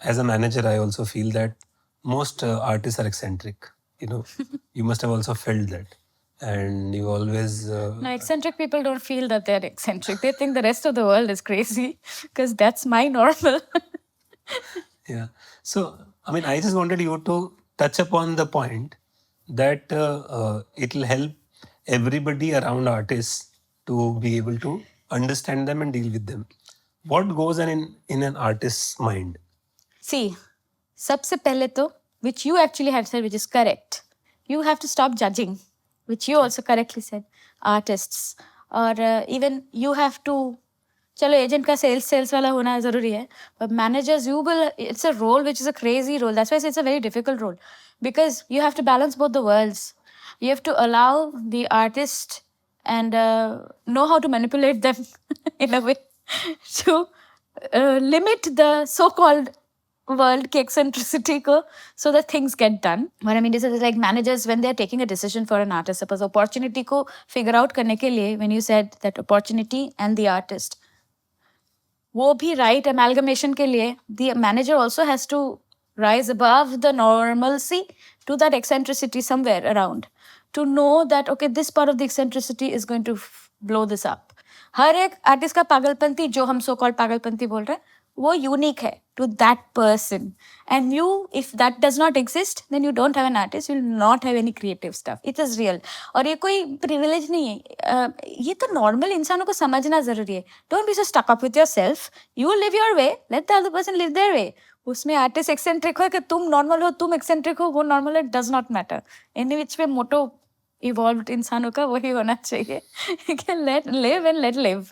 as a manager, I also feel that most artists are eccentric. You know, you must have also felt that, and you always. No, eccentric people don't feel that they're eccentric. They think the rest of the world is crazy because that's my normal. Yeah. So, I mean, I just wanted you to touch upon the point that it'll help everybody around artists to be able to understand them and deal with them. What goes on in an artist's mind? See, sabse pehle to, which you actually had said, which is correct. You have to stop judging, which you also correctly said, artists. Or even you have to, चलो agent का sales वाला होना जरूरी है, but managers you will, it's a role which is a crazy role. That's why I say it's a very difficult role, because you have to balance both the worlds. You have to allow the artist and know how to manipulate them in a way to limit the so-called world ki eccentricity ko, so that things get done. What I mean is like managers, when they're taking a decision for an artist, suppose opportunity ko figure out करने के लिए, when you said that opportunity and the artist, वो भी right amalgamation के लिए, the manager also has to rise above the normalcy to that eccentricity somewhere around, to know that okay, this part of the eccentricity is going to blow this up. हर एक artist का पागलपंती, जो हम so called पागलपंती बोल रहे हैं, वो unique है to that person. And you, if that does not exist, then you don't have an artist, you will not have any creative stuff. It is real. और ये कोई privilege नहीं है, ये तो normal इंसानों को समझना जरूरी है. Don't be so stuck up with yourself. You live your way, let the other person live their way. उसमें आर्टिस्ट एक्सेंट्रिक हो कि तुम नॉर्मल हो, तुम एक्सेंट्रिक हो, वो नॉर्मल है, does not matter. Any which पे मोटो इवॉल्व्ड इंसानों का वही होना चाहिए कि let live and let live.